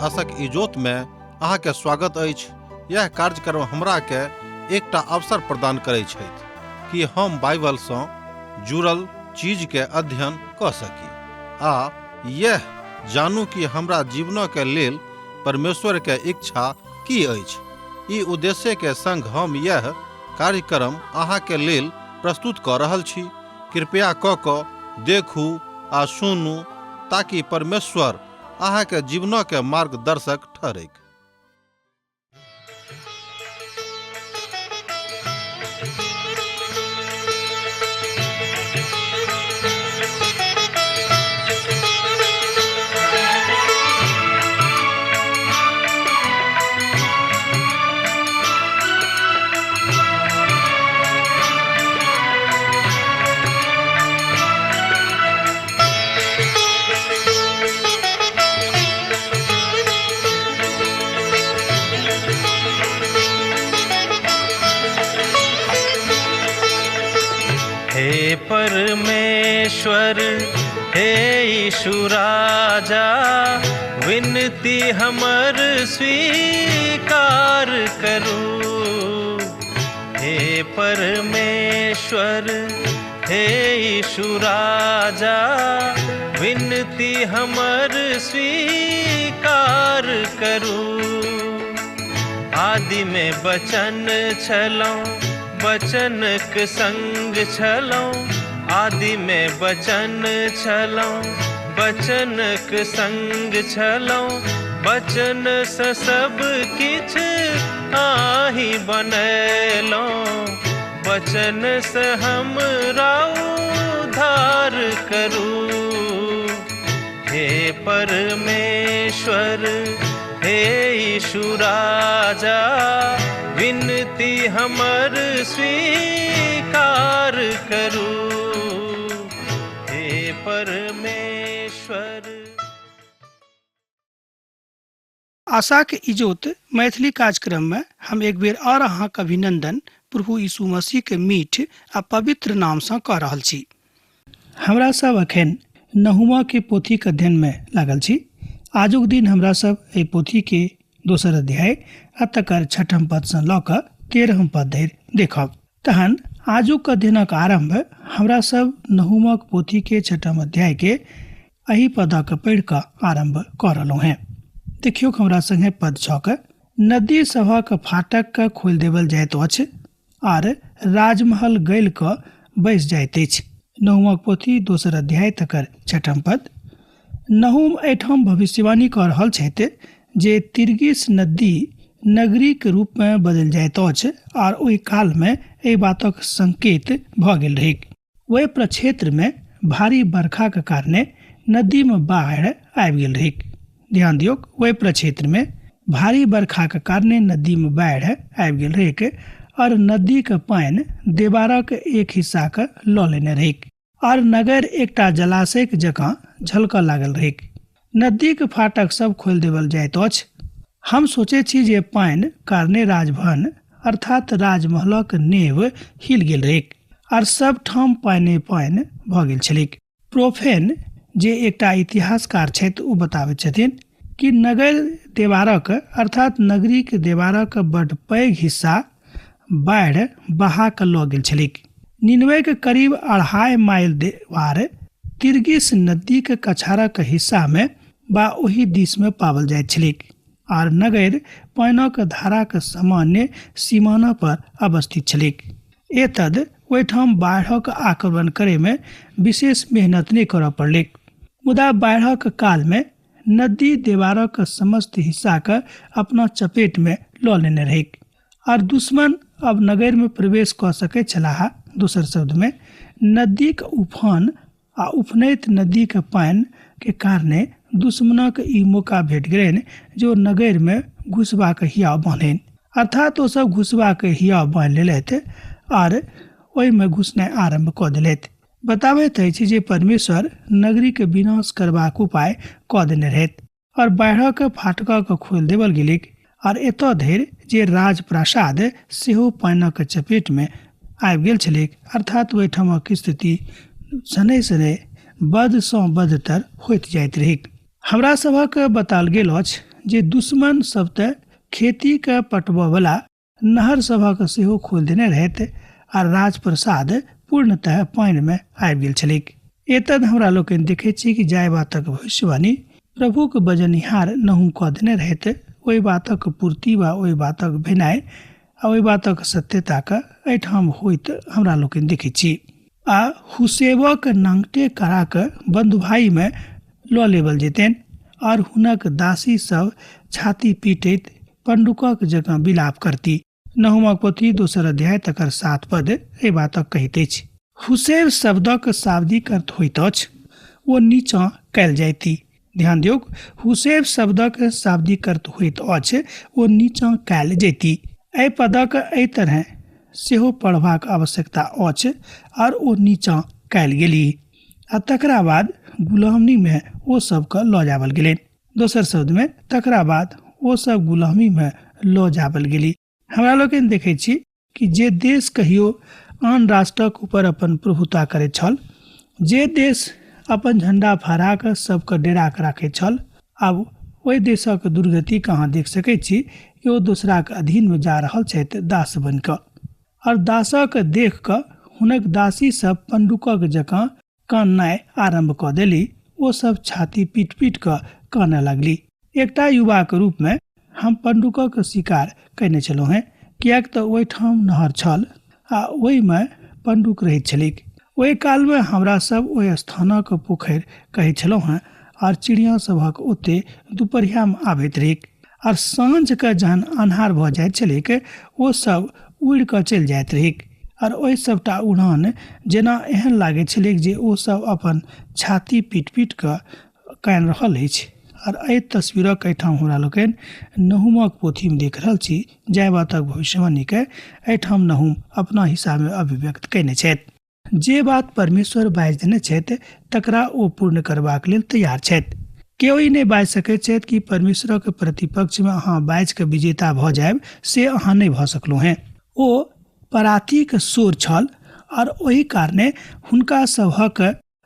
आशक इजोत में अहाँ के स्वागत अछि। यह कार्यक्रम हमरा के एकटा अवसर प्रदान करैत छथि कि हम बाइबल सँ जुड़ल चीज के अध्ययन क सकी आ यह जानू कि हमरा जीवन के लेल परमेश्वर के इच्छा की अछि। ई उद्देश्य के संग हम यह कार्यक्रम अहाँ के लेल प्रस्तुत क रहल छी। कृपया क देखू आ सुनू ताकि परमेश्वर अहाँ के जीवन के मार्गदर्शक ठहरे। हे परमेश्वर हे यीशु राजा, विनती हमर स्वीकार करू। हे परमेश्वर हे यीशु राजा, विनती हमर स्वीकार करू। आदि में वचन छलहुँ, वचनक संग छलहुँ। आदि में वचन छलहुँ, वचनक संग छलहुँ। वचन सँ सब किछ आहि बनैलहुँ। वचन सँ हमरा उद्धार करू। हे परमेश्वर हे यीशु राजा, विनती हमर स्वीकार करू। हे परमेश्वर। आशा के इजोत मैथिली कार्यक्रम में हम एक बेर और अहाँक अभिनंदन प्रभु यीशु मसीह के मीठ आ पवित्र नाम सँ कऽ रहल छी। हमरा सब अखन नहुमा के पोथी के अध्ययन में लागल छी। आजुक दिन हमरा सब एहि पोथी के दोसर अध्याय आ तकर 6म पद सँ लऽ कऽ 13म पद धरि देखब। तहन आजुक अध्ययनक आरंभ हमरा सब नहुमक पोथी के 6म अध्याय के एहि पदक पढ़ि कऽ आरंभ कऽ रहलहुँ हैं। देखियौ हमरा संगे पद 6 के। नदी सभक फाटक के खोलि देवल जाइत अछि आर राजमहल गलि कऽ बैस जाइत अछि। नहुमक पोथी दोसर अध्याय तकर 6म पद। नहुम एहिठाम भविष्यवाणी कऽ रहल छथि जे तिर्गिस नदी नगरी के रूप में बदल जाइत अछि और ओहि काल में एहि बातक संकेत भऽ गेल रहै। ओहि प्रक्षेत्र में भारी बरखा के कारणे नदी में बाढ़ि आबि गेल रहै। ध्यान दियौ, ओहि प्रक्षेत्र में भारी बरखा के कारणे नदी में बाढ़ि आबि गेल रहै और नदी के पानि देवारक एक हिस्सा के लऽ लेने रहै और नगर एकटा जलाशय के जकाँ झलकऽ लागल रहै। नदी के फाटक सब खोलि देवल जाइत अछि। हम सोचे छी जे पानि कारणे राजभवन अर्थात राजमहलक नेव हिल गेल रहै और सब ठाम पानि पानि भऽ गेल छलैक। प्रोफेन जे एकटा इतिहासकार छथि ओ बताबै छथिन कि नगर देवारक अर्थात नगरी के देवारक बड़ पैघ हिस्सा बाढ़ि बहा कऽ लऽ गेल छलैक। निनवे के करीब 2.5 माइल देवार तिर्गिस नदी के कछारक हिस्सा में बा ओहि दिस में पावल जाइत छलैक और नगर पानिक धाराक सामान्य सीमाना पर अवस्थित छलैक। एतद ओहिठाम बाढ़क आक्रमण करे में विशेष मेहनत नहीं करऽ पड़लैक। मुदा बाढ़क काल में नदी देवारक समस्त हिस्सा के अपना चपेट में लऽ लेने रहै और दुश्मन अब नगर में प्रवेश कऽ सकै छलाह। दोसर शब्द में नदी के उफान आ उफनैत नदी के पानि के कारणे दुश्मनक ई मौका भेट गेलनि जो नगर में घुसबाक हियाव बान्हनि। अर्थात ओ सब घुसबाक हियाव बान्हि लेलथि और ओहि में घुसनाइ आरंभ कऽ देलथि। बताबैत अछि जे परमेश्वर नगरी के विनाश करबाक उपाय कऽ देने रहथि और बाढ़क फाटकक खोलि देवल गेलैक और एतऽ धरि जे राजप्रासाद सेहो पानिक चपेट में आबि गेल छलैक। अर्थात ओहिठामक स्थिति शनै शनै बद सँ बदतर होइत जाइत रहै। हमरा सभक बताल गेल अछि जे दुश्मन सब तऽ खेती के पटबऽ वाला नहर सभक सेहो खोल देने रहैत आ राजप्रसाद पूर्णतः पानि में आबि गेल छलैक। एतद हमरा लोकनि देखै छी कि जाय बातक भविष्यवाणी प्रभुक बजनिहार नहुम कऽ देने रहैत ओहि बातक पूर्ति वा ओहि बातक भेनाइ आ ओहि बातक सत्यता के एहिठाम होइत हमरा लोकनि देखै छी। आ हुसेबक नांगटे करा के बंधु भाई में लऽ लेवल जेतनि और हुनक दासी सब छाती पीटैत पंडुकक जकाँ विलाप करती। नहुमक पोथी 2 अध्याय तकर 7 पद एहि बातक कहैत अछि। हुसेब शब्दक शाब्दिक अर्थ होइत अछि ओ नीचाँ कयल जायती। ध्यान दियौ, हुसेब शब्दक शाब्दिक अर्थ होइत अछि ओ नीचाँ कयल जैती। एहि पदक एहि तरह सेहो पढ़बाक आवश्यकता अछि और ओ नीचाँ कयल गेली आ तकरा बाद गुलामी में ओ सबके लऽ जावल गेलनि। दोसर शब्द में तकरा बाद ओ सब गुलामी में लऽ जावल गेली। हमरा लोकनि देखै छी कि जे देश कहियो आन राष्ट्रक ऊपर अपन प्रभुता करैत छल, जे देश अपन झंडा फहरा कऽ सबके डेरा के राखैत छल, आब ओहि देशक दुर्गति के अहाँ देख सकैत छी कि ओ दूसरा के अधीन में जा रहल छथि दास बन कऽ। और दासक देख कऽ हुनक दासी सब पंडुकक जकाँ काननाइ आरंभ कऽ देली। ओ सब छाती पीट पीट कऽ कानय लगली। एकटा युवा के रूप में हम पंडुकक शिकार कयने छलहुँ हैं, कियाक तऽ ओहिठाम नहर छल आ ओहि में पंडुक रहैत छलिक। ओहि काल में हमरा सब ओहि स्थानक पोखरि कहै छलहुँ हैं और चिड़िया सभक ओते दुपहरिया में आबैत रहिक। और साँझ के जहन अन्हार भऽ जाइत छलिक ओ सब उड़ि कऽ चलि जाइत रहिक और ओहि सबटा उड़ान जेना एहन लागैत छलिक जे ओ सब अपन छाती पीट पीट कऽ कानि रहल अछि। और एहि तस्वीरक एहिठाम हमरा लोकनि नहुमक पोथी में देख रहल छी। जाय बातक भविष्यवाणी के एहिठाम नहुम अपना हिसाब में अभिव्यक्त कयने छथि। जे बात परमेश्वर बाजि देने छथि तकरा ओ पूर्ण करबाक लेल तैयार छथि। केओ ई नहि बाजि सकैत छथि कि परमेश्वरक प्रतिपक्ष में अहाँ बाजि कऽ विजेता भऽ जायब, से अहाँ नहि भऽ सकलहुँ हैं। ओ परातीक सोर छल और ओहि कारणे हुनका सभक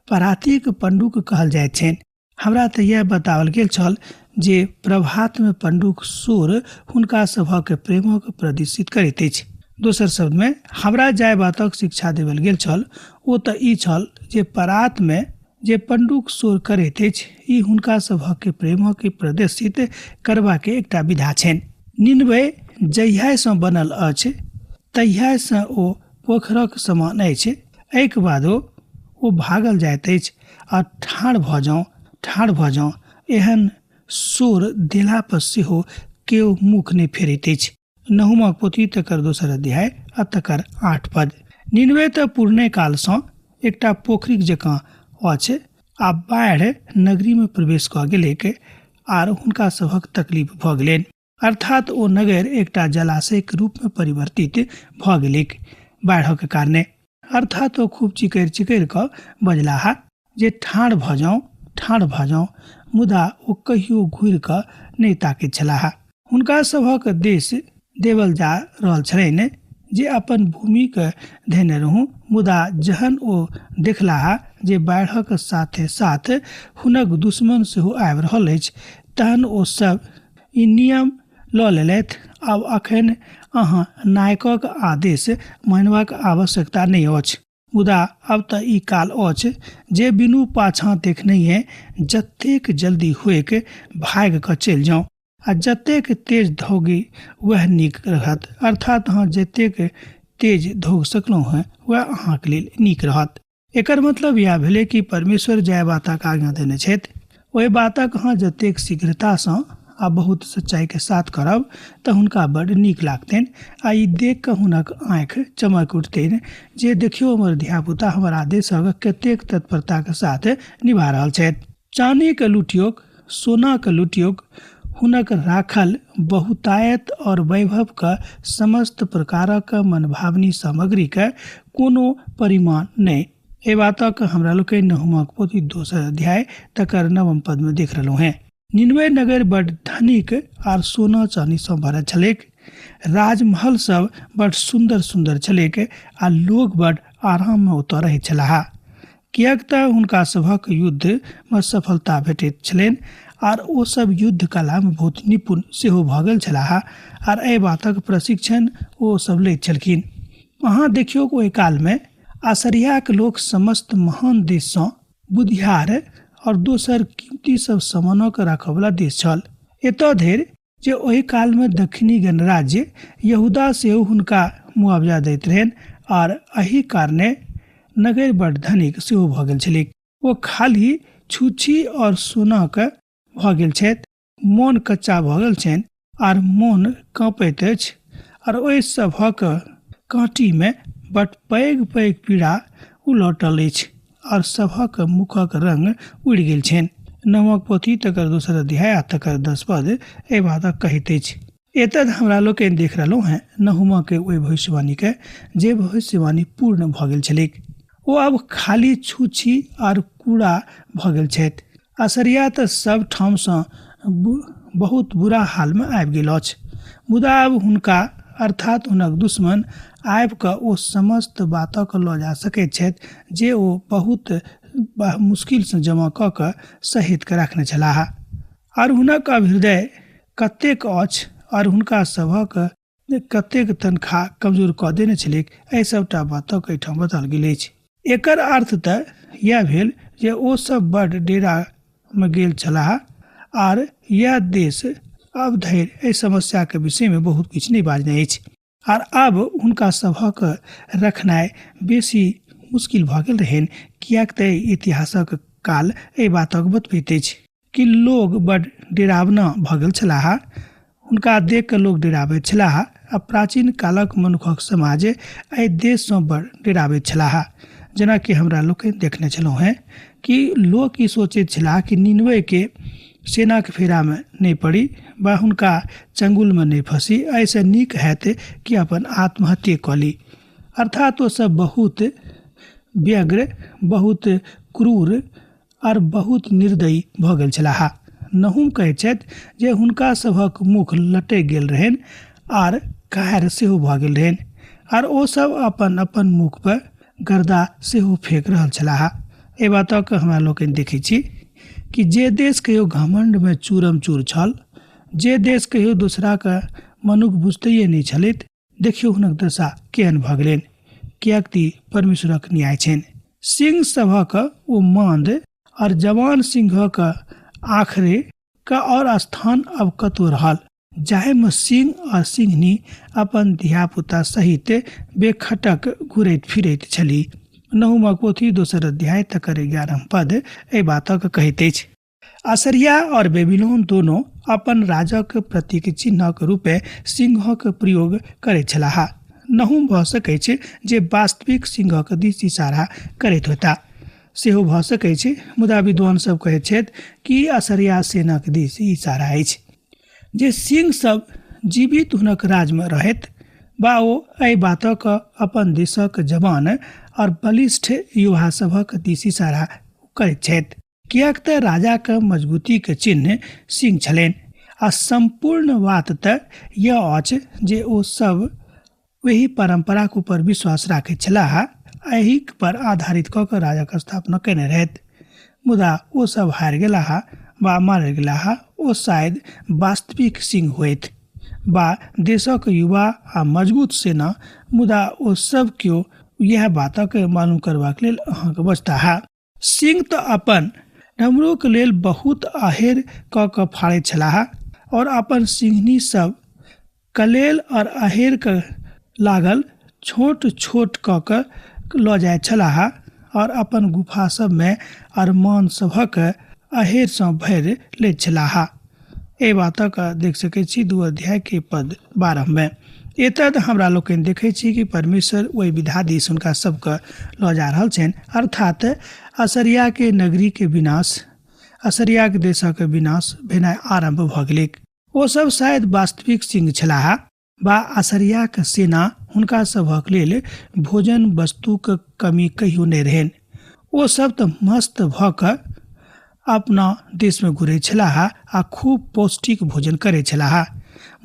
परातीक पंडुक कहल जाइत छनि। हमरा तऽ यह बताओल गेल छल जे प्रभात में पंडुक सोर हुनका सभक प्रेमक प्रदर्शित करैत अछि। दोसर शब्द में हमरा जाय बातक शिक्षा देवल गेल छल ओ तऽ ई छल जे परात में जे पंडुक सोर करैत अछि ई हुनका सभक प्रेमक प्रदर्शित करबाक एकटा विधा छनि। निनवे जहियासँ बनल अछि तहियासँ ओ पोखरक समान अछि। एहिके बाद ओ भागल जाइत अछि आ ठाढ़ भऽ जाउ एहन सोर देला पर सेहो केओ मुख नहि फेरैत अछि। नहुमक पोथी तकर 2 अध्याय आ तकर 8 पद। निनवे तऽ पुरने कालसँ एकटा पोखरिक जकाँ अछि आ बाढ़ि नगरी में प्रवेश कऽ गेलैक आर हुनका सभक तकलीफ भऽ गेलनि। अर्थात ओ नगर एकटा जलाशय के रूप में परिवर्तित भऽ गेलैक बाढ़क कारणे। अर्थात ओ खूब चिकैर कऽ बजलाहा जे ठाढ़ भऽ जाउ, मुदा ओ कहियो घुरि कऽ नहि ताकैत छलाह। हुनका सभक देश देवल जा रहल छलनि जे अपन भूमि के धेने रहू, मुदा जहन ओ देखलाहा जे बाढ़क साथे साथ हुनक दुश्मन सेहो आबि रहल अछि, तहन ओ सब ई नियम लऽ लेलथि आब अखन अहाँ नायकक आदेश मानबाक आवश्यकता नहि अछि, मुदा अब तऽ ई काल अछि जे बिनु पाछाँ देखनहिए जतेक जल्दी होइक भागि कऽ चलि जाउ आ जतेक तेज धौगी वह नीक रहत। अर्थात अहाँ जतेक तेज धौग सकलहुँ हैं वह अहाँके लेल नीक रहत। एकर मतलब यह भेलै कि परमेश्वर जाय बातक आज्ञा देने छथि ओहि बातक अहाँ जतेक शीघ्रतासँ आ बहुत सच्चाई के साथ करब तऽ हुनका बड़ नीक लागतनि आ ई देख कऽ हुनक आँखि चमक उठतनि जे देखियो हमर धियापुता हमर आदेशक कतेक तत्परता के साथ निभा रहल छथि। चानी के लुटियोक, सोना के लुटियोक, हुनक राखल बहुतायत और वैभव का समस्त प्रकारक मनभावनी सामग्री के कोनो परिमाण नहीं। ए बातक हमरा लोग नहुमक पोथी 2 अध्याय तकर 9 पद में देख रहलहुँ हैं। निनवे नगर बड़ धनिक आर सोना चानी सँ भरल छलैक। राजमहल सब बड़ सुंदर सुंदर छलैक आ लोग बड़ आराम में ओतऽ रहै छलाह, कियाक तऽ हुनका सभक युद्ध में सफलता भेटैत छलनि आर ओ सब युद्ध कला में बहुत निपुण सेहो भऽ गेल छलाह आर एहि बातक प्रशिक्षण ओ सब लैत छलखिन। अहाँ देखियौ ओहि काल में आसरियाक लोक समस्त महान देश सँ बुधियार और दोसर कीमती सब सामानक राखयवला देश छल। एतऽ धरि जे ओहि काल में दक्षिणी गणराज्य यहूदा सेहो हुनका मुआवजा दैत रहनि और एहि कारणे नगर बड़ धनिक सेहो भऽ गेल छलै। ओ खाली छूछी और सोनाक भऽ गेल छथि, मोन कच्चा भऽ गेल छनि आर मोन काँपैत अछि और ओहि सभक काँटी में बड़ पैघ पैघ पीड़ा उलटल अछि और सभक मुखक रंग उड़ि गेल छनि। नवक पोथी तकर 2 अध्याय आ तकर 10 पद एहि बातक कहैत अछि। एतद हमरा लोकनि देख रहलहुँ हैं नहुमा के ओहि भविष्यवाणी के जे भविष्यवाणी पूर्ण भऽ गेल छलैक। ओ अब खाली छूछी आर कूड़ा भऽ गेल छथि। असरिया तऽ सब ठाम सँ बहुत बुरा हाल में आबि गेल अछि, मुदा अब हुनका अर्थात हुनक दुश्मन आबि कऽ ओ समस्त बातक लऽ जा सकैत छथि जे ओ बहुत मुश्किल से जमा कऽ कऽ सहित के रखने छलाह। और हुनक अब हृदय कतेक अछि और हुनका सभक कतेक तनखा कमजोर कऽ देने छलैक, एहि सबटा बातक एहिठाम बताओल गेल अछि। एकर अर्थ तऽ यह भेल जे ओ सब बड़ डेरा में गेल छलाह और यह देश अब धरि एहि समस्या के विषय में बहुत किछु नहीं बाजने अछि और अब हुनका सभक रखनाइ बेसी मुश्किल भऽ गेल रहनि, कियाक तऽ इतिहासक काल एहि बातक बतबैत अछि कि लोग बड़ डेरावना भऽ गेल छलाह। हुनका देख कऽ लोग डेराबैत छलाह आ प्राचीन कालक मनुखक समाज एहि देश सँ बड़ डेराबैत छलाह। जेना कि हमरा लोकनि देखने छलहुँ हैं कि लोग ई सोचैत छलाह कि निनवे के सेना के फेरा में नहीं पड़ी बा हुनका चंगुल में नहीं फंसी, ऐसे नीक हैत कि अपन आत्महत्या कऽ ली। अर्थात ओ सब बहुत व्यग्र, बहुत क्रूर और बहुत निर्दयी भऽ गेल छलाह। नहुम कहैत छथि जे हुनका सभक मुख लटकि गेल रहनि और कायर सेहो भऽ गेल रहनि और ओ सब अपन अपन मुख पर गर्दा सेहो फेंक रहल छलाह। एहि बातक हमरा लोकनि देखै छी कि जे देश कहियो घमंड में चूरम चूर छल, जे देश कहियो दूसरा के मनुख बुझते नहीं छलैथ, देखियो हुनक दशा केहन भऽ गेलनि, कियाक कि परमेश्वरक न्याय छनि। सिंह सभक ओ मांद और जवान सिंहक आखरे का और स्थान अब कतौ रहल, जाहि में सिंह और सिंहनी अपन धिया पुता सहित बेखटक घुरैत फिरैत छली। नहुमक पोथी 2 अध्याय तकर 11 पद एहि बातक कहैत अछि। असरिया और बेबीलोन दोनों अपन राजक प्रतीक चिन्हक रूपे सिंहक प्रयोग करैत छलाह। नहुम भऽ सकै छै जे वास्तविक सिंहक दिस इशारा करैत होता, सेहो भऽ सकै छै, मुदा विद्वान सब कहैत छथि कि असरिया सेनाक दिस इशारा अछि। जे सिंह सब जीवित हुनक राज में रहैत बा ओ एहि बातक अपन देशक जवान और बलिष्ठ युवा सभक दिस इशारा करैत छथि, कियाक तऽ राजा के मजबूती के चिन्ह सिंह छलनि आ संपूर्ण बात तऽ यह अछि जे ओ सब वही परंपरा के ऊपर विश्वास राखैत छलाह, एहि पर आधारित कऽ कऽ राजाक स्थापना केने रहथि। मुदा ओ सब हारि गेलाह बा मारल गेलाह, ओ शायद वास्तविक सिंह होइत बा देशक युवा आ मजबूत सेना, मुदा ओ सब केओ यह बातक मालूम करबाक लेल अहाँके बचताह। सिंह तऽ अपन डमरूक लेल बहुत आहेर कऽ कऽ फाड़ैत छलाह और अपन सिंहनी सब कलेल और आहेर के लागल छोट छोट कऽ कऽ लऽ जाइत छलाह और अपन गुफा सब में अरमान सभक आहेर सँ भरि लैत छलाह। एहि बातक देख सकै छी 2 अध्याय के पद 12 में। एतद हमरा लोकनि देखै छी कि परमेश्वर ओहि विधा दिस हुनका सबके लऽ जा रहल छनि, अर्थात असरिया के नगरी के विनाश, असरिया के देशक विनाश भेनाइ आरंभ भऽ गेलै। ओ सब शायद वास्तविक सिंह छलाह बा असरिया के सेना हुनका सभक लेल भोजन वस्तुक कमी कहियो नहि रहनि। ओ सब तऽ मस्त भऽ कऽ अपना देश में घुरै छलाह आ खूब पौष्टिक भोजन करै छलाह,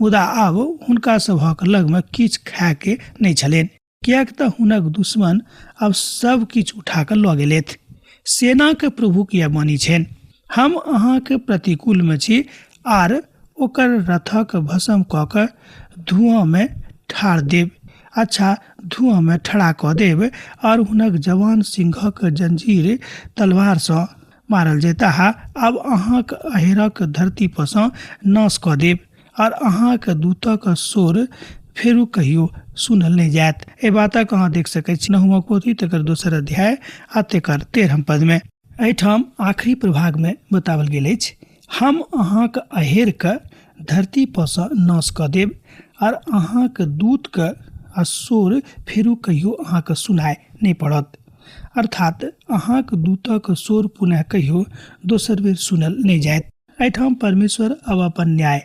मुदा आब हुनका सभक लग में किछु खाय के नहीं छलनि, कियाक तऽ हुनक दुश्मन अब सब किछु उठा कऽ लऽ गेलथि। सेना के प्रभु के यह वाणी छनि, हम अहाँके प्रतिकूल में छी आर ओकर रथक भस्म कऽ कऽ धुआं में ठाड़ देब। अच्छा धुआं में ठड़ा कऽ देब और हुनक जवान सिंहक जंजीर तलवार से मारल जेता। अब अहाँक अहेरक धरती पर से नाश कऽ देब और अहाँक दूतक शोर फेरू कहियो सुनल नहीं जायत। ए बातक अहाँ देख सकै छी नहुमक पोथी तकर 2 अध्याय आ तेकर 13 पद में। एहिठाम आखिरी प्रभाग में बतावल गेल अछि, हम अहाँक अहेर के धरती पर से नाश कऽ देब और अहाँक दूत के शोर फेरू कहियो अहाँके सुनाई नहीं पड़त। अर्थात अहाँक दूतक शोर पुनः कहियो दोसर बेर सुनल नहीं जायत। एहिठाम परमेश्वर अब अपन न्याय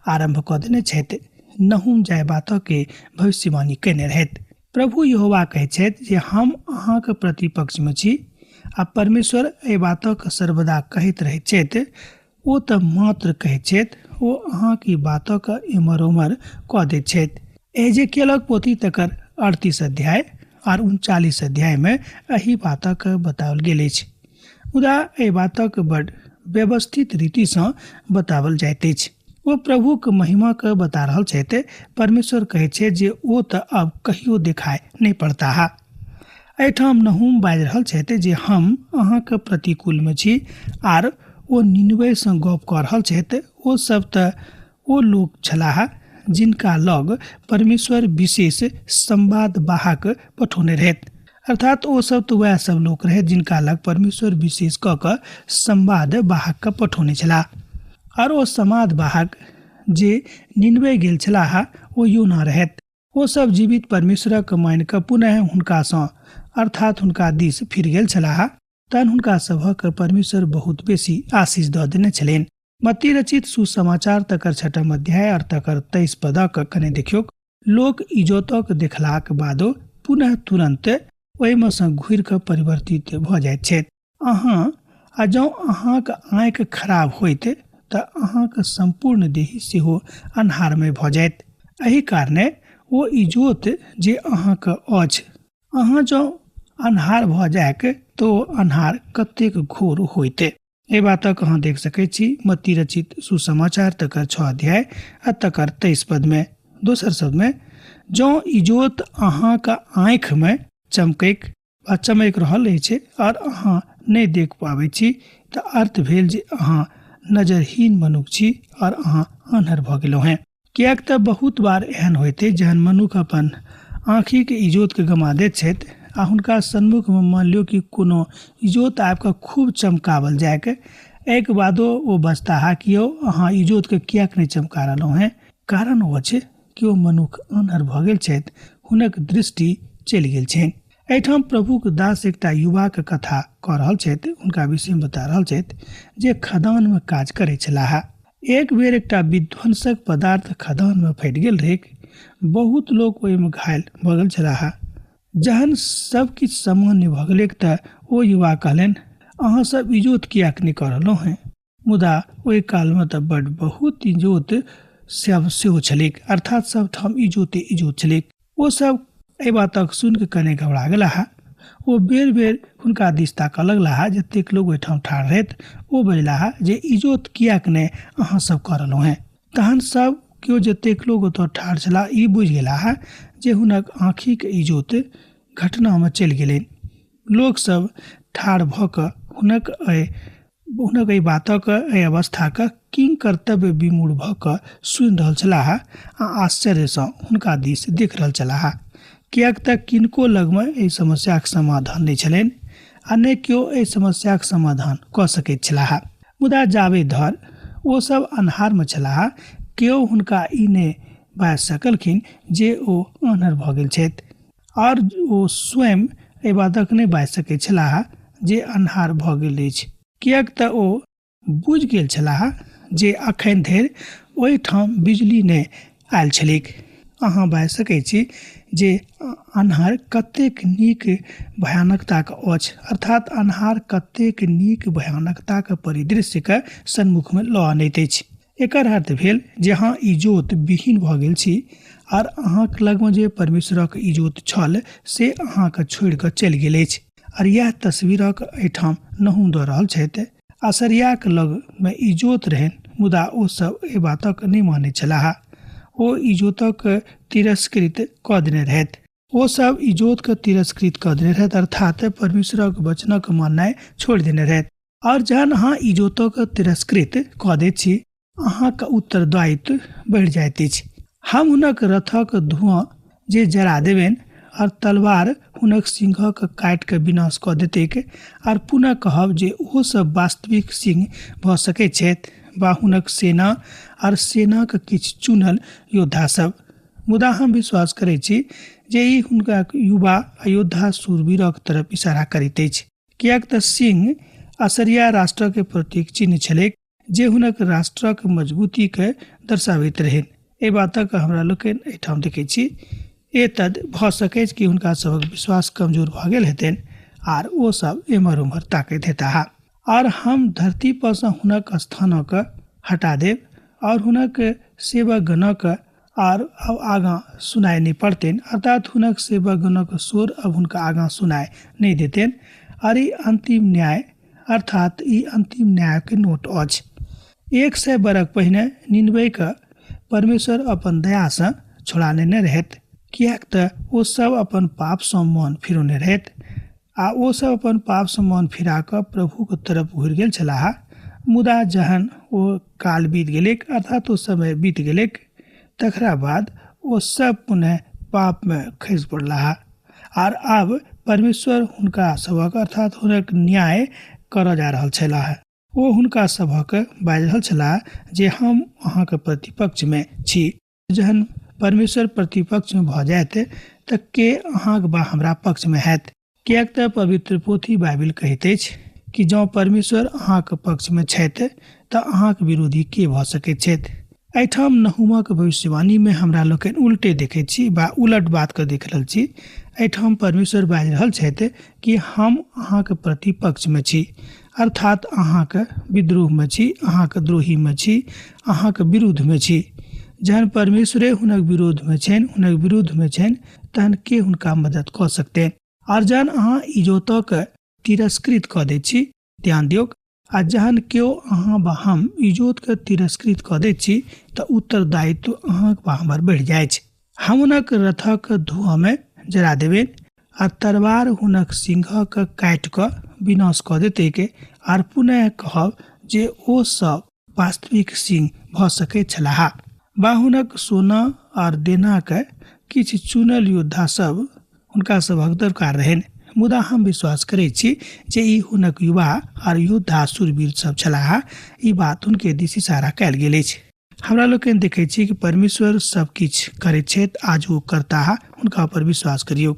आरंभ कऽ देने छथि। नहुम जाय बातक के भविष्यवाणी केने रहथि। प्रभु यहोवा कहै छथि जे हम अहाँके प्रतिपक्ष में छी आ परमेश्वर एहि बातक सर्वदा कहैत रहैत छथि। ओ तऽ मात्र कहैत छथि, ओ अहाँके बातक एमर उमर कऽ दैत छथि। एजेकियलक पोथी तकर 38 अध्याय और 39 अध्याय में एही बातक बतावल गेल अछि। मुदा एहि बातक बड़ व्यवस्थित रीति से बतावल जाइत अछि। वो प्रभु के महिमा के बता रहल छथि। परमेश्वर कहै छै जे ओ तऽ अब कहियो देखाई नहीं पड़ता है। एहिठाम नहुम बाजि रहल छथि जे हम अहाँके प्रतिकूल में छी आर ओ निनवे से गप कऽ रहल छथि। ओ सब तऽ ओ लोग छलाह जिनका लग परमेश्वर विशेष संवाद वाहक पठौने रहथि। अर्थात ओ सब तो वह सब लोग रहे जिनका लग परमेश्वर विशेष कऽ कऽ संवाद वाहक के पठौने छला। और ओ संवाद वाहक जे निनवे गेल छलाह ओ योना रहथि। ओ सब जीवित परमेश्वरक मानि कऽ पुनः हुनका सँ अर्थात हुनका दिस फिर गेल छलाह। तहन हुनका सभक परमेश्वर बहुत बेसी आशीष दऽ देने छलनि। मत्ती रचित सुसमाचार तकर 6 अध्याय और तकर 23 पदक कने देखियौ। लोक इजोतक देखलाक बादो पुनः तुरंत ओहिमे सँ घुरि कऽ परिवर्तित भऽ जाइत छथि। अहाँ आ जँ अहाँक आँखि खराब होइत तऽ अहाँक संपूर्ण देह सेहो अन्हार में भऽ जायत। एहि कारणे ओ इजोत जे अहाँक अछि, अहाँ जँ अन्हार भऽ जायक तो अन्हार कतेक घोर होइत। ए बातक अहाँ देख सकै छी मत्ती रचित सुसमाचार तकर 6 अध्याय आ तकर 23 पद में। दोसर शब्द में, जँ इजोत अहाँक आँखि में चमकि रहल अछि और अहाँ नहीं देख पाबै छी तऽ अर्थ भेल जे अहाँ नजरहीन मनुष्य छी और अहाँ अन्हर भऽ गेलहुँ हैं। कियाक तऽ बहुत बार एहन होइते जहन मनुष्य अपन आँखि के इजोत के गमा दैत छथि आ हुनका सन्मुख में मान लियो कि कोनो इजोत आबि कऽ खूब चमकावल जायके एक बादो ओ बचता है कि यौ अहाँ इजोत के कियाक नहीं चमका रहलहुँ हैं। कारण ओ छै कि ओ मनुष्य अन्हर भऽ गेल छथि, हुनक दृष्टि चलि गेल छनि। एहिठाम प्रभु के दास एकटा युवा के कथा कह रहल छथि। हुनका विषय में बता रहल छथि जे खदान में काज करै छलाह। एक बेर एकटा विध्वंसक पदार्थ खदान में फटि गेल रहै। बहुत लोग ओहि में घायल भऽ गेल छलाह। जहन सब किछ सामान्य भऽ गेलै तऽ ओ युवा कहलनि, अहाँ सब इजोत कियाक नहीं कऽ रहलहुँ हैं। मुदा ओहि काल में तऽ बड़ बहुत इजोत सेहो छलैक, अर्थात सब ठाम इजोते इजोत छलैक। ओ सब एहि बातक सुनि कऽ कने घबरा गेलाह। ओ बेर बेर हुनका दिस ताकऽ लगलाह। जतेक लोग ओहिठाम ठाढ़ रहथि ओ बजलाह जे इजोत कियाक नहि अहाँ सब कऽ रहलहुँ हैं। तहन सब केओ जतेक लोग ओतऽ ठाढ़ छलाह ई बुझि गेलाह जे हुनक आँखि के इजोत घटना में चलि गेलनि। लोग सब ठाढ़ भऽ कऽ हुनक एहि बातक एहि अवस्था के किंग कर्तव्य विमूढ़ भऽ कऽ सुनि रहल छलाह आ आश्चर्य सँ हुनका दिस देख रहल छलाह। कियाक तऽ किनको लग में एहि समस्याक समाधान नहि छलनि आ नहि केओ एहि समस्याक समाधान कऽ सकैत छलाह। मुदा जाबे धरि ओ सब अन्हार में छलाह, केओ हुनका ई नहि बाजि सकलखिन जे ओ अन्हर भऽ गेल छथि और ओ स्वयं एहि बातक नहि बाजि सकैत छलाह जे अन्हार भऽ गेल अछि। कियाक तऽ ओ बुझि गेल छलाह जे अखन धरि ओहिठाम बिजली नहि आयल छलैक। अहाँ बाजि सकैत छी जे अन्हार कतेक नीक भयानकताक अछि, अर्थात अन्हार कतेक नीक भयानकताक परिदृश्यके सन्मुख में लऽ आनैत अछि। एकर अर्थ भेल जे अहाँ इजोत विहीन भऽ गेल छी और अहाँक लग में जे परमेश्वरक इजोत छल से अहाँके छोड़ि कऽ चलि गेल अछि। और यह तस्वीरक एहिठाम नहुम दऽ रहल छथि असरियाक लग में इजोत रहन, मुदा ओ सब ए बातक नहीं माने चलाहा। ओ इजोतक तिरस्कृत क देने रहत। ओ सब इजोत के तिरस्कृत क देने रहत, अर्थात परमेश्वरक वचनक माननाय छोड़ देने रहत। और जहन अहाँ इजोतक तिरस्कृत क दै छी, अहाँक उत्तरदायित्व बढ़ि जाइत अछि। हम हुनक रथक धुआं जे जरा देबेन, और तलवार हुनक सिंहक काटि के विनाश क देतैक, और पुनः कहब जे ओहो सब वास्तविक सिंह भ सकै छथि, वा हुनक सेना और सेनाक किछु चुनल योद्धा सब। मुदा हम विश्वास करै छी जे ई हुनका युवा योद्धा शूरवीरक तरफ इशारा करैत अछि, कियाक त सिंह असरिया राष्ट्र के प्रतीक चिन्ह छलैक, जे हुनक राष्ट्रक मजबूती के दर्शाबैत रहन। ए बातक हमरा लोकनि एहिठाम देखै छी। एतद भ सकै कि हुनका सबक विश्वास कमजोर भ गेल हेतनि, आर ओ सब एम्हर उम्हर ताकैत हेताह। और हम धरती पर से हुनक स्थानक हटा देब, और हुनक सेवकगणक और अब आगाँ सुनाई नहीं पड़तेन, अर्थात हुनक सेवकगणक स्वर अब हुनका आगाँ सुनाई नहीं देतेन। और ई अंतिम न्याय, अर्थात ई अंतिम न्याय के नोट अछि। 100 बरख पहिने निनवे के परमेश्वर अपन दया से छोड़ा लेने रहत, कियाक त ओ सब अपन पाप से मन फिरौने रहत, आ ओ सब अपन पाप से मन फिरा क प्रभु के तरफ घुरि गेल छलाह। मुदा जहन ओ काल बीत गेलैक, अर्थात ओ समय बीत गेलैक, तकरा बाद ओ सब पुनः पाप में खसि पड़लाह। और अब परमेश्वर हुनका सबक, अर्थात हुनक न्याय कर जा रहल छलाह। ओ हुनका सबक बाजि रहल छलाह जे हम अहाँके प्रतिपक्ष में छी। जहन परमेश्वर प्रतिपक्ष में भ जायत त के अहाँक बा हमरा पक्ष में हैत, कियाक त पवित्र पोथी बाइबिल कहैत अछि कि जँ परमेश्वर अहाँक पक्ष में छथि त अहाँक विरोधी के भ सकैत छथि। एहिठाम नहूमक भविष्यवाणी में हमरा लोकनि उल्टे देखैत छी, बा उलट बात के देख रहल छी। एहिठाम परमेश्वर बाजि रहल छथि कि हम अहाँक प्रतिपक्ष में छी, अर्थात अहाँक विद्रोह में छी, अहाँक द्रोही में छी, अहाँक विरुद्ध में छी। जहन परमेश्वरे हुनक विरोध में छनि, हुनक विरुद्ध में छनि, तहन के हुनका मदद क सकते। और जहन अहाँ इजोतक तिरस्कृत क दै छी, ध्यान दियौ, आ जहन केओ अहाँ वा हम इजोत के तिरस्कृत क दै छी त उत्तरदायित्व अहाँ वा हमर बढ़ि जाइ छै। हम हुनक रथक धुआं में जरा देबेन, आ तलवार हुनक सिंहक काटि क विनाश क देतैक, आर पुनः कहब जे ओ सब वास्तविक सिंह भ सकै छलाह, वा हुनक सोना और देना के किछु चुनल योद्धा सब हुनका सभक दरकार रहनि। मुदा हम विश्वास करै छी जे ई हुनक युवा और योद्धा शूरवीर सब छलाह। ई बात हुनके दिस इशारा कयल गेल अछि। हमरा लोकनि देखै छी कि परमेश्वर सब किछु करैत छथि, आजू करताह, हुनका पर विश्वास करियौ।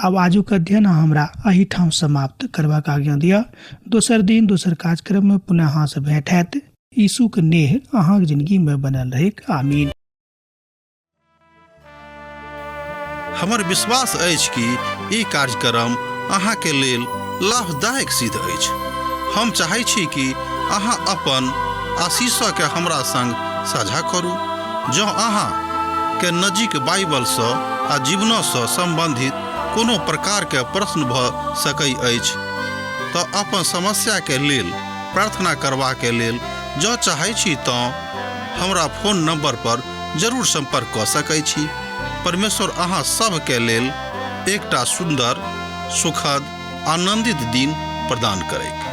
अब आजुक अध्ययन हमरा एही ठाम समाप्त करबाक आज्ञा दिअ। दोसर दिन दोसर कार्यक्रम में पुनः अहाँ से भेंट हैत। यीशु के नेह अहाँक जिंदगी में बनल रहैक। आमीन। हमर विश्वास अछि कि ई कार्यक्रम अहाँके लेल लाभदायक सिद्ध अछि। हम चाहै छी कि अहाँ अपन आशीषके हमरा संग साझा करू। जँ अहाँ के नजीक बाइबल से आ जीवन से संबंधित कोनो प्रकार के प्रश्न भ सकै अछि तऽ अपन समस्या के लेल प्रार्थना करबा के लेल जँ चाहै छी तऽ हमरा फोन नंबर पर जरूर संपर्क कऽ सकै छी। परमेश्वर अहाँ सब के लेल एकटा सुंदर, सुखद, आनंदित दिन प्रदान करैक।